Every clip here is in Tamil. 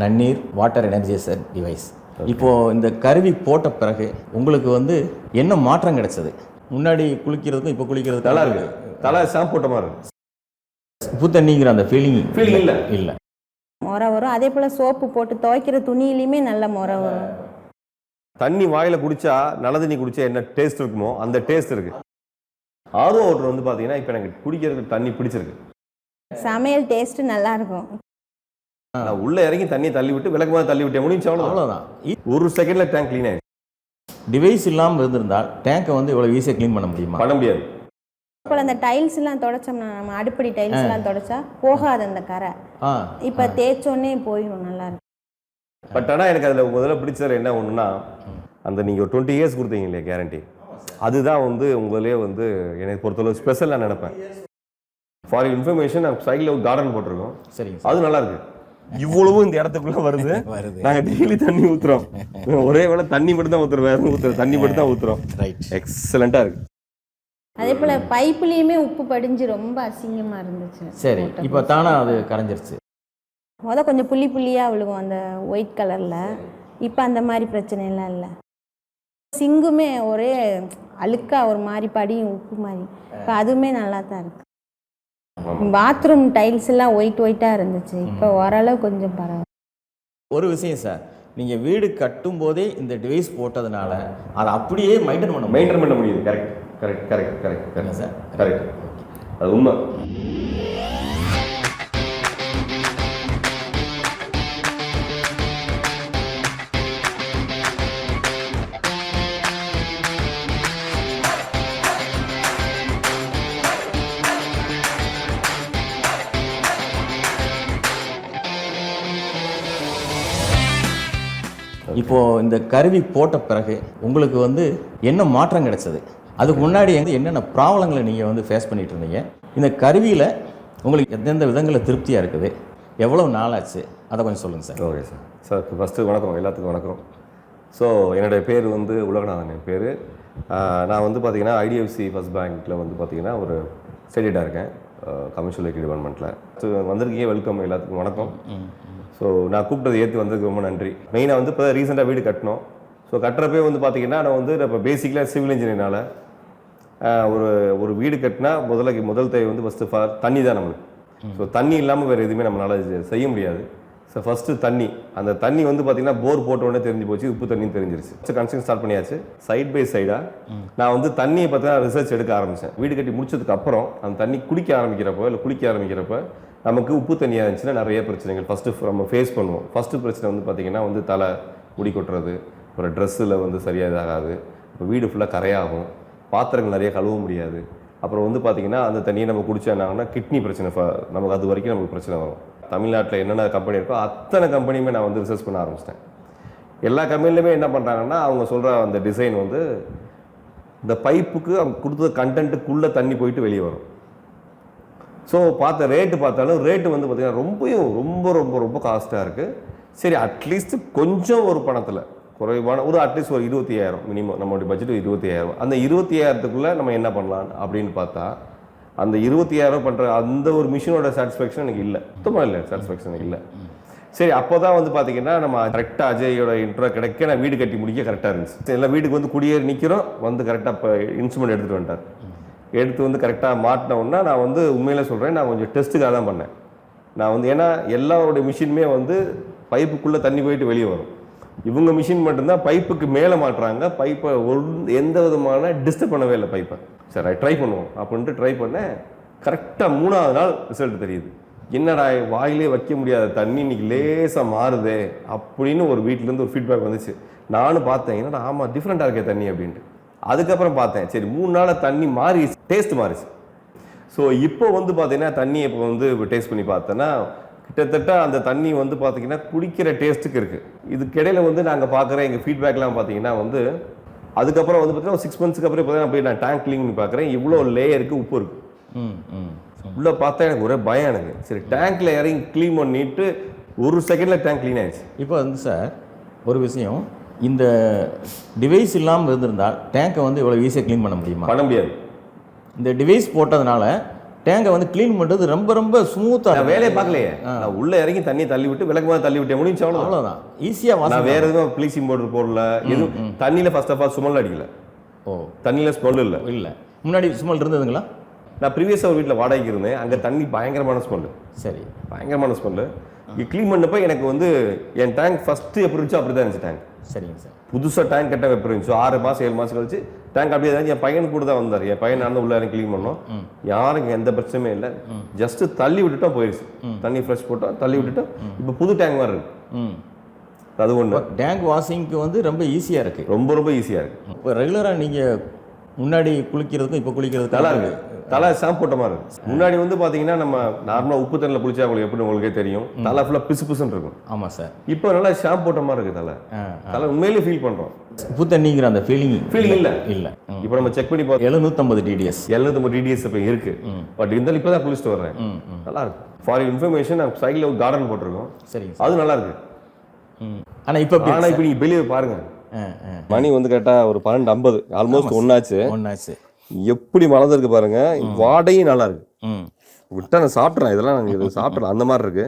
நன்னீர் வாட்டர் எனர்ஜைசர் டிவைஸ். இப்போது இந்த கருவி போட்ட பிறகு உங்களுக்கு வந்து என்ன மாற்றம் கிடைச்சது? முன்னாடி குளிக்கிறதுக்கும் இப்போ குளிக்கிறதுக்கும் நல்லா இருக்கு. தலை ஷாம்பு போட்ட மாதிரி இருக்கு. உப்பு தண்ணிங்கிற அந்த ஃபீலிங் இல்லை. முறை வரும். அதே போல் சோப்பு போட்டு துவைக்கிற துணியிலையுமே நல்ல முறை வரும். தண்ணி வாயில் குடிச்சா நல்ல தண்ணி குடிச்சா என்ன டேஸ்ட் இருக்குமோ அந்த டேஸ்ட் இருக்கு. ஆர்ஓ வாட்டர் வந்து பார்த்தீங்கன்னா இப்போ எனக்கு குடிக்கிறதுக்கு தண்ணி பிடிச்சிருக்கு. சமையல் டேஸ்ட்டு நல்லா இருக்கும். நான் உள்ள இறங்கி தண்ணியை தள்ளி விட்டு விளக்கு மாதிரி தள்ளி விட்டேன், முடிஞ்சு அவ்வளோதான். ஒரு செகண்ட்ல டேங்க் க்ளீன் ஆயிடுச்சு. டிவைஸ் இல்லாமல் இருந்திருந்தால் டேங்கை வந்து இவ்வளோ ஈஸியாக க்ளீன் பண்ண முடியுமா? பண்ண முடியாது. இப்போ அந்த டைல்ஸ்லாம் தொடச்சோம்னா, நம்ம அடுப்படி டைல்ஸ்லாம் தொடச்சா போகாது அந்த கரை. இப்போ தேய்ச்சோன்னே போயிடும், நல்லா இருக்கும். பட் ஆனால் எனக்கு அதில் முதல்ல பிடிச்சது என்ன ஒன்றுனா, அந்த நீங்கள் ஒரு 20 இயர்ஸ் கொடுத்தீங்க இல்லையா கேரண்டி, அதுதான் வந்து உங்களே வந்து எனக்கு பொறுத்தளவு ஸ்பெஷல் நான் நினைப்பேன். ஃபார் இன்ஃபர்மேஷன், நான் சைடில் ஒரு கார்டன் போட்டிருக்கோம். சரிங்க. அது நல்லா இருக்கு. இவ்வளவும் இந்த இடத்துக்குள்ள வருது. நாங்கள் டெய்லி தண்ணி ஊற்றுறோம். ஒரே வேளை தண்ணி மட்டும் தான் ஊற்றுறோம், வேற ஊற்றுறோம், தண்ணி மட்டும் தான் ஊற்றுறோம். எக்ஸலண்ட்டாக இருக்கு. அதே போல் பைப்புலேயுமே உப்பு படிஞ்சு ரொம்ப அசிங்கமாக இருந்துச்சு. சரி, இப்போ தானே அது கரைஞ்சிருச்சு. கொஞ்சம் புள்ளி புள்ளியாக விழுகும் அந்த ஒயிட் கலரில். இப்போ அந்த மாதிரி பிரச்சனைலாம் இல்லை. சிங்குமே ஒரே அழுக்கா ஒரு மாதிரி படியும் உப்பு மாதிரி. இப்போ அதுவுமே நல்லா தான் இருக்கு. பாத்ரூம் டைல்ஸ் எல்லாம் ஒயிட்டாக இருந்துச்சு. இப்போ ஓரளவு கொஞ்சம் பரவாயில்ல. ஒரு விஷயம் சார், நீங்கள் வீடு கட்டும் போதே இந்த டிவைஸ் போட்டதுனால அதை அப்படியே மெயின்டைன் பண்ண முடியுது. Correct sir, correct. அது உண்மை. இப்போது இந்த கருவி போட்ட பிறகு உங்களுக்கு வந்து என்ன மாற்றம் கிடைச்சது? அதுக்கு முன்னாடி என்னென்ன ப்ராப்ளங்களை நீங்கள் வந்து ஃபேஸ் பண்ணிகிட்டு இருந்தீங்க? இந்த கருவியில் உங்களுக்கு எந்தெந்த விதங்களில் திருப்தியாக இருக்குது? எவ்வளோ நாளாச்சு? அதை கொஞ்சம் சொல்லுங்கள் sir. Okay sir. Sir first வணக்கம், எல்லாத்துக்கும் வணக்கம். ஸோ என்னுடைய பேர் வந்து உலகநாதன் என் பேர். நான் வந்து பார்த்திங்கன்னா ஐடிஎஃப்சி ஃபர்ஸ்ட் பேங்க்கில் வந்து பார்த்திங்கன்னா ஒரு ஸ்டேடியட்டாக இருக்கேன், கமர்ஷியல் ஐடி டிபார்ட்மெண்ட்டில். வந்திருக்கீங்க, வெல்கம், எல்லாத்துக்கும் வணக்கம். ஸோ நான் கூப்பிட்டது ஏற்றி வந்ததுக்கு ரொம்ப நன்றி. மெயினாக வந்து இப்போ ரீசெண்டாக வீடு கட்டணும். ஸோ கட்டுறப்பே வந்து பார்த்திங்கன்னா நான் வந்து இப்போ பேசிக்கலாக சிவில் இன்ஜினியர்னால ஒரு வீடு கட்டினா முதல் தேவை வந்து ஃபஸ்ட்டு தண்ணி தான் நம்மளுக்கு. ஸோ தண்ணி இல்லாமல் வேறு எதுவுமே நம்மளால் செய்ய முடியாது. ஸோ ஃபஸ்ட்டு தண்ணி. அந்த தண்ணி வந்து பார்த்திங்கன்னா போர் போட்ட உடனே தெரிஞ்சு போச்சு, உப்பு தண்ணின்னு தெரிஞ்சிருச்சு. கன்ஸ்ட்ரக்ஷன் ஸ்டார்ட் பண்ணியாச்சு. சைட் பை சைடாக நான் வந்து தண்ணியை பார்த்தீங்கன்னா ரிசர்ச் எடுக்க ஆரம்பித்தேன். வீடு கட்டி முடிச்சதுக்கு அப்புறம் அந்த தண்ணி குடிக்க ஆரம்பிக்கிறப்போ இல்லை குளிக்க ஆரம்பிக்கிறப்ப நமக்கு உப்பு தண்ணியாக இருந்துச்சுன்னா நிறைய பிரச்சனைகள் ஃபஸ்ட்டு நம்ம ஃபேஸ் பண்ணுவோம். ஃபஸ்ட்டு பிரச்சனை வந்து பார்த்திங்கன்னா வந்து தலை முடி கொட்டுறது, ஒரு ட்ரெஸ்ஸில் வந்து சரியாக இதாகாது, இப்போ வீடு ஃபுல்லாக கரையாகும், பாத்திரங்கள் நிறைய கழுவ முடியாது. அப்புறம் வந்து பார்த்திங்கன்னா அந்த தண்ணியை நம்ம குடிச்சோன்னாங்கன்னா கிட்னி பிரச்சனை நமக்கு அது வரைக்கும் நமக்கு பிரச்சனை வரும். தமிழ்நாட்டில் என்னென்ன கம்பெனி இருக்கோ அத்தனை கம்பெனியுமே நான் வந்து ரிசர்ச் பண்ண ஆரம்பிச்சிட்டேன். எல்லா கம்பெனிலுமே என்ன பண்ணுறாங்கன்னா அவங்க சொல்கிற அந்த டிசைன் வந்து இந்த பைப்புக்கு அவங்க கொடுத்த கண்டென்ட்டுக்குள்ளே தண்ணி போயிட்டு வெளியே வரும். ஸோ ரேட்டு பார்த்தாலும் ரேட்டு வந்து பார்த்திங்கன்னா ரொம்ப ரொம்ப ரொம்ப காஸ்ட்டாக இருக்குது. சரி, அட்லீஸ்ட் கொஞ்சம் ஒரு பணத்தில் குறைவான அட்லீஸ்ட் ஒரு 25,000 மினிமம், நம்மளுடைய பட்ஜெட் 25,000. அந்த 25,000த்துக்குள்ளே நம்ம என்ன பண்ணலாம் அப்படின்னு பார்த்தா அந்த 25,000 பண்ணுற அந்த ஒரு மிஷினோட சாட்டிஸ்ஃபேக்ஷன் எனக்கு இல்லை, சுத்தமாக இல்லை, சாட்டிஸ்ஃபேக்ஷன் இல்லை. சரி, அப்போ தான் வந்து பார்த்திங்கன்னா நம்ம கரெக்டாக அஜயோட இன்ட்ரோ கிடைக்க நான் வீடு கட்டி முடிக்க கரெக்டாக இருந்துச்சு. எல்லாம் வீட்டுக்கு வந்து குடியேறி நிற்கிறோம், வந்து கரெக்டாக இப்போ இன்ஸ்ட்ருமெண்ட் எடுத்துகிட்டு வந்துட்டார். எடுத்து வந்து கரெக்டாக மாட்டினோன்னா நான் வந்து உண்மையிலே சொல்கிறேன், நான் கொஞ்சம் டெஸ்ட்டுக்காக தான் பண்ணேன். நான் வந்து ஏன்னா எல்லாரோடைய மிஷினுமே வந்து பைப்புக்குள்ளே தண்ணி போயிட்டு வெளியே வரும். இவங்க மிஷின் மட்டும்தான் பைப்புக்கு மேலே மாட்டுறாங்க. பைப்பை எந்த விதமான டிஸ்டர்ப் பண்ணவே இல்லை பைப்பை. சரி, ட்ரை பண்ணுவோம் அப்படின்ட்டு ட்ரை பண்ணேன். கரெக்டாக 3ஆவது நாள் ரிசல்ட் தெரியுது. என்னடா வாயிலே வைக்க முடியாத தண்ணி இன்னைக்கு லேசாக மாறுதே அப்படின்னு ஒரு வீட்டிலேருந்து ஒரு ஃபீட்பேக் வந்துச்சு. நானும் பார்த்தேன், என்னடா ஆமாம் டிஃப்ரெண்ட்டாக இருக்கே தண்ணி அப்படின்ட்டு. அதுக்கப்புறம் பார்த்தேன், சரி 3 நாளில் தண்ணி மாறி டேஸ்ட் மாறிச்சு. ஸோ இப்போ வந்து பார்த்தீங்கன்னா தண்ணி இப்போ வந்து டேஸ்ட் பண்ணி பார்த்தேன்னா கிட்டத்தட்ட அந்த தண்ணி வந்து பார்த்தீங்கன்னா குடிக்கிற டேஸ்ட்டுக்கு இருக்குது. இதுக்கிடையில் வந்து நாங்கள் பார்க்குற எங்கள் ஃபீட்பேக்லாம் பார்த்தீங்கன்னா வந்து அதுக்கப்புறம் வந்து பார்த்தீங்கன்னா 6 மந்த்ஸ்க்கு அப்புறம் இப்போ தான் போய் நான் டேங்க் க்ளீன் பண்ணி பார்க்குறேன். இவ்வளோ லேயருக்கு உப்பு இருக்குது. உள்ளே பார்த்தா எனக்கு ஒரே பயம் எனக்கு. சரி, டேங்க்கில் இறங்கி க்ளீன் பண்ணிட்டு ஒரு செகண்டில் டேங்க் க்ளீன் ஆயிடுச்சு. இப்போ வந்து சார் ஒரு விஷயம், இந்த டிவைஸ் இல்லாமல் இருந்திருந்தால் டேங்கை வந்து இவ்வளோ ஈஸியாக க்ளீன் பண்ண முடியுமா? பண்ண முடியாது. இந்த டிவைஸ் போட்டதுனால டேங்கை வந்து க்ளீன் பண்ணுறது ரொம்ப ரொம்ப ஸ்மூத்தாக நான் வேலையை பார்க்கலையே, நான் உள்ள இறங்கி தண்ணி தள்ளி விட்டு விளக்கமாக தள்ளி விட்டேன், முடிஞ்சு அவ்வளோதான். அவ்வளோதான், ஈஸியாக நான் வேற எதுவும் ப்ளீச்சிங் பவுடர் போடல, எதுவும் தண்ணியில் ஃபர்ஸ்ட் ஆஃப் ஆல் ஸ்மெல் அடிக்கல. ஓ, தண்ணியில் ஸ்மெல் இல்லை. இல்லை, முன்னாடி ஸ்மெல் இருந்ததுங்களா? நான் ப்ரீவியஸாக ஒரு வீட்டில் வாடகைக்கு இருந்தேன், அங்கே தண்ணி பயங்கரமான ஸ்மெல்லு, சரி, பயங்கரமான ஸ்மெல்லு. க்ளீன் பண்ணப்போ எனக்கு வந்து என் டேங்க் ஃபஸ்ட்டு எப்படி இருந்துச்சோ அப்படி தான் இருந்துச்சு டேங்க். சரிங்க சார். புதுசாக டேங்க் கட்ட எப்படி இருந்துச்சோ 6 மாதம் 7 மாதம் கழிச்சு டேங்க் அப்படியே தான். என் பையன் கூட தான் வந்தார், என் பையன் நடந்து உள்ள க்ளீன் பண்ணோம், யாருக்கும் எந்த பிரச்சனையும் இல்லை. ஜஸ்ட் தள்ளி விட்டுட்டோம், போயிடுச்சு. தண்ணி ஃப்ரெஷ் போட்டோம், தள்ளி விட்டுட்டோம், இப்போ புது டேங்க் மாதிரி இருக்கு. அது ஒன்று. டேங்க் வாஷிங்க்கு வந்து ரொம்ப ஈஸியாக இருக்குது, ரொம்ப ரொம்ப ஈஸியாக இருக்குது. இப்போ ரெகுலராக நீங்கள் முன்னாடி குளிக்கிறதுக்கும் இப்போ குளிக்கிறதுக்கும் நல்லா இருக்கு. தலை ஷாம்பு போட்ட மாதிரி இருக்கு. முன்னாடி வந்து பார்த்தீங்கன்னா நம்ம நார்மலாக உப்பு தண்ணியில் குளிச்சா உங்களுக்கு எப்படி உங்களுக்கே தெரியும், தலை ஃபுல்லாக பிசு பிசுன்னு இருக்கும். ஆமாம் சார். இப்போ நல்லா ஷாம்பு போட்ட மாதிரி இருக்கு தலை. தலை உண்மையிலேயே ஃபீல் பண்ணுறோம். உப்பு தண்ணிங்கிற அந்த ஃபீலிங் இல்லை. இல்லை. இப்போ நம்ம செக் பண்ணி பார்த்தோம், 750 TDS. 750 TDS இப்போ இருக்கு. பட் இருந்தாலும் இப்போ தான் குளிச்சுட்டு வர்றேன், நல்லா இருக்கு. ஃபார் இன்ஃபர்மேஷன் நம்ம சைடில் ஒரு கார்டன் போட்டிருக்கோம், சரிங்க, அது நல்லா இருக்கு. ஆனால் இப்போ நீங்கள் வெளியே பாருங்க, மணி வந்து கேட்டால் ஒரு 12:50, ஆல்மோஸ்ட் ஒன்னாச்சு. எப்படி மலர்ந்துருக்கு பாருங்க. வாடையும் நல்லா இருக்கு. விட்டா நான் சாப்பிட்றேன், இதெல்லாம் நாங்கள் சாப்பிட்றேன், அந்த மாதிரி இருக்கு.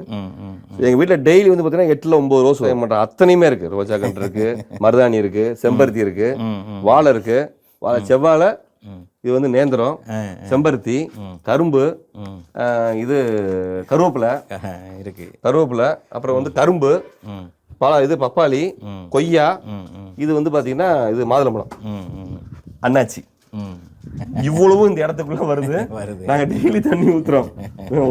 எங்கள் வீட்டில் டெய்லி வந்து பார்த்தீங்கன்னா 8-9 ரோஸ் மாட்டேன், அத்தனையுமே இருக்கு. ரோஜா கன்று இருக்கு, மருதாணி இருக்கு, செம்பருத்தி இருக்கு, வாழை இருக்கு, வாழை செவ்வாழை, இது வந்து நேந்திரம், செம்பருத்தி, கரும்பு, இது கருவேப்பிலை இருக்கு, கருவேப்பிலை, அப்புறம் வந்து கரும்பு, இது பப்பாளி, கொய்யா, இது வந்து பார்த்தீங்கன்னா இது மாதுளம்பழம், அண்ணாச்சி. இவ்வளவும் இந்த இடத்துக்குள்ள வருது. நாங்க டெய்லி தண்ணி ஊத்துறோம்,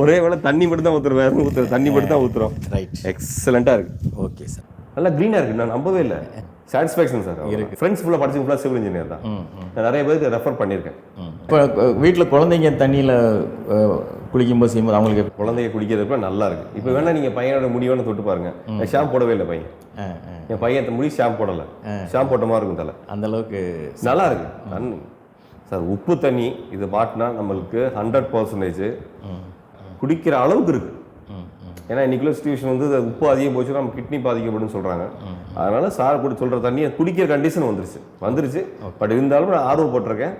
ஒரே வேளை தண்ணி மட்டும் தான் ஊத்துறோம், வேற ஊத்துறோம், தண்ணி மட்டும் தான் ஊத்துறோம். எக்ஸலண்டா இருக்கு. Okay sir. நல்லா கிரீனா இருக்கு. நான் நம்பவே இல்லை. Satisfaction sir. ஃப்ரெண்ட்ஸ் ஃபுல்லாக படிச்சு ஃபுல்லாக சிவில் இன்ஜினியர் தான். நான் நிறைய பேருக்கு ரெஃபர் பண்ணியிருக்கேன். இப்போ வீட்டில் குழந்தைங்க தண்ணியில் குளிக்கும்போது செய்யும்போது அவங்களுக்கு குழந்தைய குடிக்கிறதுக்குள்ள நல்லா இருக்கு. இப்போ வேணா நீங்க பையனோட முடிவோன்னு தொட்டு பாருங்க, ஷாம்பு போடவே இல்லை பையன். என் பையன் முடி ஷாம்பு போடலை, ஷாம்பு போட்ட மாதிரி இருக்கும் தலை. அந்த அளவுக்கு நல்லா இருக்கு சார். உப்பு தண்ணி இது மாட்டினா நம்மளுக்கு 100% குடிக்கிற அளவுக்கு இருக்கு. ஏன்னா இன்னைக்குள்ள சிச்சுவேஷன் வந்து உப்பு அதிகம் போச்சுன்னா நம்ம கிட்னி பாதிக்கப்படும் சொல்றாங்க. அதனால சார் கூட சொல்ற தண்ணியை குடிக்கிற கண்டிஷன் வந்துருச்சு. பட் இருந்தாலும் நான் ஆர்வம் போட்டிருக்கேன்.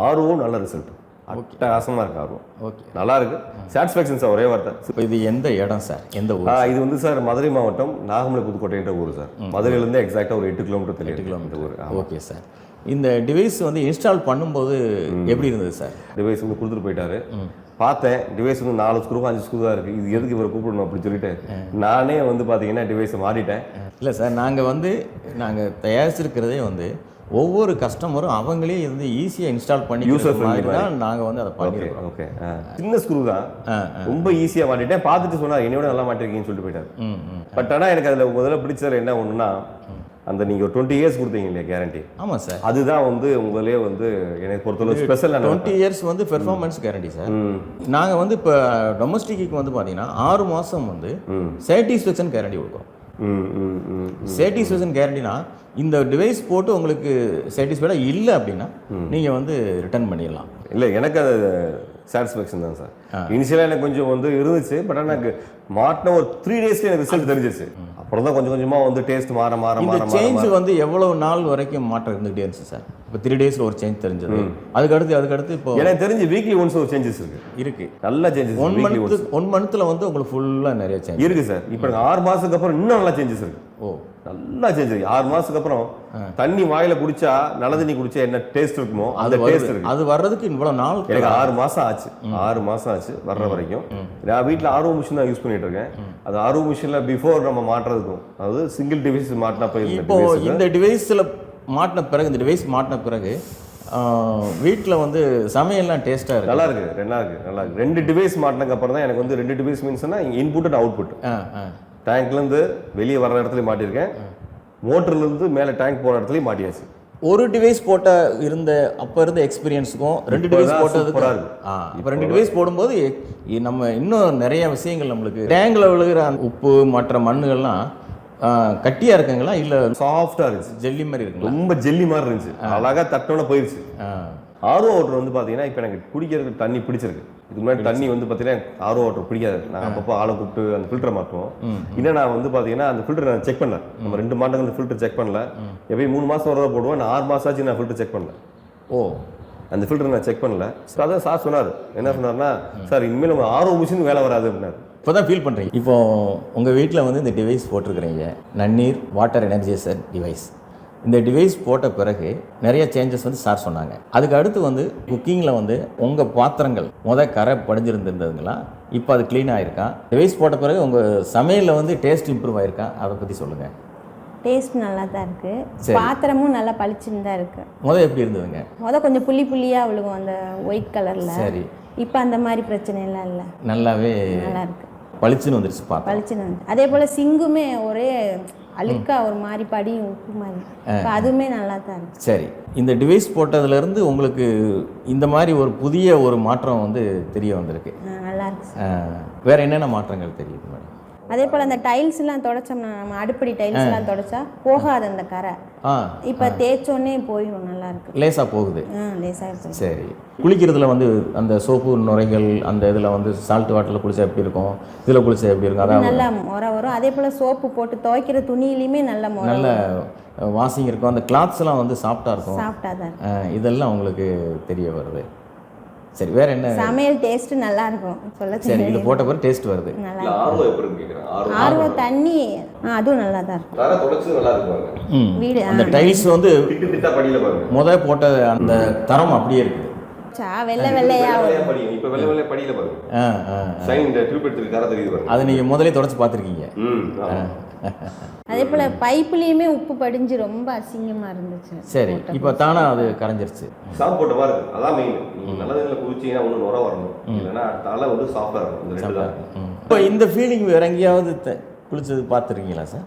ஆர்வம் நல்ல ரிசல்ட், அட்டகாசமா இருக்கு. ஆர்வம் ஓகே, நல்லா இருக்கு. சாட்டிஸ்ஃபேக்ஷன் சார், ஒரே வார்த்தை. இது எந்த இடம் சார்? எந்த ஊர்? இது வந்து சார் மதுரை மாவட்டம் நாகமலை புதுக்கோட்டைன்ற ஊர் சார். மதுரையிலேருந்து எக்ஸாக்டாக ஒரு 8 கிலோமீட்டர் 8 கிலோமீட்டர் ஊர். Okay sir. இந்த டிவைஸ் வந்து இன்ஸ்டால் பண்ணும்போது எப்படி இருந்தது சார்? டிவைஸ் வந்து கொடுத்துட்டு போயிட்டாரு. பார்த்தேன், டிவைஸ் வந்து 4 ஸ்க்ரூ 5 ஸ்க்ரூ தான் இருக்குது, இது எதுக்கு இவரை கூப்பிடணும் அப்படின்னு சொல்லிட்டு நானே வந்து பார்த்தீங்கன்னா டிவைஸை மாட்டிட்டேன். இல்லை சார், நாங்கள் தயாரிச்சிருக்கிறதே வந்து ஒவ்வொரு கஸ்டமரும் அவங்களே வந்து ஈஸியாக இன்ஸ்டால் பண்ணி யூசர் ஃப்ரெண்ட்லி தான் நாங்கள் வந்து அதை பண்ணியிருக்கோம். ஓகே, சின்ன ஸ்க்ரூ தான், ரொம்ப ஈஸியாக மாட்டிட்டேன். பார்த்துட்டு சொன்னார் என்னோட நல்லா மாட்டிருக்கீங்கன்னு சொல்லிட்டு போயிட்டார். பட் ஆனால் எனக்கு அதில் முதல்ல பிடிச்சது என்ன ஒன்றுனா, அந்த நீங்கள் ஒரு 20 இயர்ஸ் கொடுத்தீங்க இல்லையா கேரண்டி? ஆமாம் சார். அதுதான் வந்து உங்களே வந்து எனக்கு பொறுத்தளவு ஸ்பெஷல். 20 இயர்ஸ் வந்து பெர்ஃபார்மன்ஸ் கேரண்டி சார். நாங்கள் வந்து இப்போ டொமஸ்டிக்கு வந்து பார்த்தீங்கன்னா 6 மாதம் வந்து சாட்டிஸ்ஃபேக்ஷன் கேரண்டி கொடுக்குறோம். சாட்டிஸ்ஃபேக்ஷன் கேரண்டினா இந்த டிவைஸ் போட்டு உங்களுக்கு சாட்டிஸ்ஃபைடாக இல்லை அப்படின்னா நீங்கள் வந்து ரிட்டர்ன் பண்ணிடலாம். இல்லை, எனக்கு அது சாட்டிஸ்ஃபேக்ஷன் தான் சார். இனிஷியலாக எனக்கு கொஞ்சம் வந்து இருந்துச்சு. பட் ஆனால் எனக்கு மாட்டின ஒரு 3 டேஸ்ல எனக்கு ரிசல்ட் தெரிஞ்சிச்சு. அப்புறம் தான் கொஞ்சம் கொஞ்சமாக வந்து டேஸ்ட் மாற சேஞ்ச் வந்து எவ்வளவு நாள் வரைக்கும் மாற்றம் இருந்துகிட்டே இருந்துச்சு சார்? இப்போ 3 டேஸில் ஒரு சேஞ்ச் தெரிஞ்சது. அதுக்கடுத்து இப்போ எனக்கு தெரிஞ்சு வீக்லி ஒன்ஸ் ஒரு சேஞ்சஸ் இருக்கு. நல்ல சேஞ்சஸ். 1 மந்த்தில் வந்து உங்களுக்கு ஃபுல்லாக நிறைய சேஞ்ச் இருக்கு சார். இப்போ 6 மாதத்துக்கு அப்புறம் இன்னும் நல்லா சேஞ்சஸ் இருக்கு. ஓ, நல்லா சேஞ்ச் இருக்கு. 6 மாதத்துக்கு அப்புறம் தண்ணி வாயில குடிச்சா நல்ல தண்ணி குடிச்சா என்ன டேஸ்ட் இருக்குமோ அந்த டேஸ்ட் இருக்கு. அது வர்றதுக்கு இவ்வளவு நாள் எனக்கு 6 மாசம் ஆச்சு. 6 மாசம் ஆச்சு வர்ற வரைக்கும். நான் வீட்டில் ஆர்ஓ மிஷின் தான் யூஸ் பண்ணிட்டு இருக்கேன். அது ஆர்ஓ மிஷின்ல பிஃபோர் நம்ம மாட்டுறதுக்கும், அதாவது சிங்கிள் டிவைஸ் மாட்டினப்ப இப்போ இந்த டிவைஸில் மாட்டின பிறகு, இந்த டிவைஸ் மாட்டின பிறகு வீட்டில் வந்து சமையல்லாம் டேஸ்ட்டாக இருக்கு. நல்லா இருக்கு. நல்லா இருக்கு. 2 டிவைஸ் மாட்டினதுக்கு அப்புறம் தான் எனக்கு வந்து 2 டிவைஸ் மீன்ஸ்னா இன்புட் அண்ட் அவுட்புட். டேங்க்லேருந்து வெளியே வர்ற இடத்துலையும் மாட்டியிருக்கேன், மோட்டர்லேருந்து மேலே டேங்க் போகிற இடத்துலையும் மாட்டியாச்சு. ஒரு டிவைஸ் போட்ட அப்போ இருந்த எக்ஸ்பீரியன்ஸுக்கும் 2 டிவைஸ் போட்டதுக்கு இப்போ 2 டிவைஸ் போடும்போது நம்ம இன்னும் நிறைய விஷயங்கள் நம்மளுக்கு டேங்கில் விழுகிற உப்பு மற்ற மண்ணுகள்லாம் கட்டியாக இருக்குங்களா இல்லை சாஃப்டாக இருந்துச்சு, ஜெல்லி மாதிரி இருக்கு? ரொம்ப ஜெல்லி மாதிரி இருந்துச்சு, அழகாக தட்டோட போயிடுச்சு. ஆர்ஓ வாட்டர் வந்து பார்த்தீங்கன்னா இப்போ எனக்கு குடிக்கிறதுக்கு தண்ணி பிடிச்சிருக்கு. இதுக்கு முன்னாடி தண்ணி வந்து பார்த்தீங்கன்னா ஆர்ஓ வாட்டர் பிடிக்காது. நாங்கள் அப்பப்போ ஆளை கூப்பிட்டு அந்த ஃபில்டரை மாற்றுவோம். இன்னும் நான் வந்து பார்த்தீங்கன்னா அந்த ஃபில்டர் நான் செக் பண்ணல. நம்ம 2 மாதங்கள் அந்த ஃபில்டர் செக் பண்ணல. எப்பயும் 3 மாதம் வரதான் போடுவோம். நான் 6 மாதம் ஆச்சு நான் ஃபில்டர் செக் பண்ணல. ஓ, அந்த ஃபில்டர் நான் செக் பண்ணல. ஸோ அதான் சார் சொன்னார். என்ன சொன்னார்னா, சார் இனிமேல் உங்கள் ஆர்ஓ மிஷின் வேலை வராது அப்படின்னாரு. இப்போ தான் ஃபீல் பண்ணுறீங்க. இப்போ உங்கள் வீட்டில் வந்து இந்த டிவைஸ் போட்டிருக்கிறீங்க, நன்னீர் வாட்டர் எனர்ஜைசர் டிவைஸ். இந்த டிவைஸ் போட்ட பிறகு நிறைய சேஞ்சஸ் வந்து சார் சொன்னாங்க. அதுக்கு அடுத்து வந்து குக்கிங்கில் வந்து உங்கள் பாத்திரங்கள் கரை படிஞ்சிருந்துருந்ததுங்களா, இப்போ அது க்ளீன் ஆகிருக்கா? டிவைஸ் போட்ட பிறகு உங்கள் சமையலில் வந்து டேஸ்ட் இம்ப்ரூவ் ஆகிருக்கா? அதை பற்றி சொல்லுங்கள். டேஸ்ட் நல்லா தான் இருக்குது, பாத்திரமும் நல்லா பளிச்சுன்னு தான் இருக்குது. எப்படி இருந்ததுங்க? கொஞ்சம் புள்ளியாக விழுகும் அந்த ஒயிட் கலரில். சரி. இப்போ அந்த மாதிரி பிரச்சனைலாம் இல்லை, நல்லாவே நல்லா இருக்குது, பளிச்சுன்னு வந்துருச்சு. பளிச்சுன்னு வந்து அதே போல் சிங்குமே ஒரே அழுக்கா ஒரு மாதிரி படியும் உப்பு மாதிரி. இப்போ அதுவுமே நல்லா தான் இருக்குது. சரி. இந்த டிவைஸ் போட்டதுலேருந்து உங்களுக்கு இந்த மாதிரி ஒரு புதிய ஒரு மாற்றம் வந்து தெரிய வந்திருக்கு. நல்லா இருக்கு. வேறு என்னென்ன மாற்றங்கள் தெரியுது மேடம்? அதே போல் அந்த டைல்ஸ்லாம் தொடச்சோம்னா, நம்ம அடுப்படி டைல்ஸ்லாம் தொடச்சா போகாது அந்த கரை. இப்போ தேய்ச்சோன்னே போயிடும், நல்லா இருக்கு, லேசாக போகுது. லேசாக போகுது. சரி. குளிக்கிறதுல வந்து அந்த சோப்பு நுரைகள் அந்த இதில் வந்து சால்ட் வாட்டரில் குளிச்சா எப்படி இருக்கும், இதில் குளிச்சா எப்படி இருக்கும்? அதாவது நல்லா முறை வரும். அதே போல் சோப்பு போட்டு துவைக்கிற துணியிலையுமே நல்ல வாஷிங் இருக்கும். அந்த கிளாத்ஸ்லாம் வந்து சாஃப்டாக இருக்கும். சாஃப்டாக தான் இதெல்லாம் உங்களுக்கு தெரிய வருது. சரி. வேற என்ன? சமையல் டேஸ்ட் நல்லா இருக்கும் சொல்ல. சரி. இது போட்ட பிறகு டேஸ்ட் வருது. ஆர்வ தண்ணி அதுவும் நல்லா தான் இருக்கும். வீடு அந்த டைல்ஸ் வந்து போட்ட அந்த தரம் அப்படியே இருக்குது. வெள்ளையா இப்போ வெள்ளை படியில பாருங்க. சைன் இந்த டியூப் எடுத்து தர தெரியுது பாருங்க. அது நீங்க முதல்ல தொடச்சு பார்த்திருக்கீங்க. அதே போல பைப்லயுமே உப்பு படிஞ்சு ரொம்ப அசிங்கமா இருந்துச்சு. சரி. இப்போ தானா அது கரைஞ்சிருச்சு. சாப் போட்ட மாதிரி இருக்கு. அதான் மெயின். நீங்க நல்ல தண்ணில குளிச்சீங்கன்னா ஒன்றும் நுர வரணும், இல்லைன்னா தலை வந்து சாஃப்டா இருக்கும். இந்த ரெண்டு தான். இப்போ இந்த ஃபீலிங் வேற எங்கேயாவது குளிச்சது பார்த்துருக்கீங்களா சார்?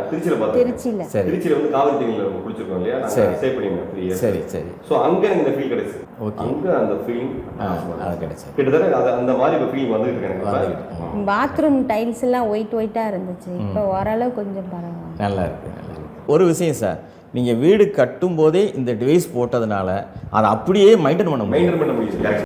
திருச்சியில் பார்த்தேன். திருச்சியில் வந்து காவிரி தண்ணியில் குளிச்சிருக்கோம் இல்லையா? ஸ்டே பண்ணியிருந்தேன். சரி சரி. ஸோ அங்கே இந்த ஃபீல் கிடைச்சு. ஓகே. அங்கே அந்த ஃபீலிங் அது கிடைச்சு. கிட்டத்தட்ட அந்த மாதிரி இப்போ ஃபீலிங் வந்துட்டு இருக்கேன். பாத்ரூம் டைல்ஸ் எல்லாம் ஒயிட்டாக இருந்துச்சு, இப்போ ஓரளவு கொஞ்சம் பரவாயில்ல, நல்லா இருக்கு, நல்லா இருக்கு. ஒரு விஷயம் சார், நீங்கள் வீடு கட்டும் போதே இந்த டிவைஸ் போட்டதுனால அதை அப்படியே மெயின்டைன் பண்ண முடியும்.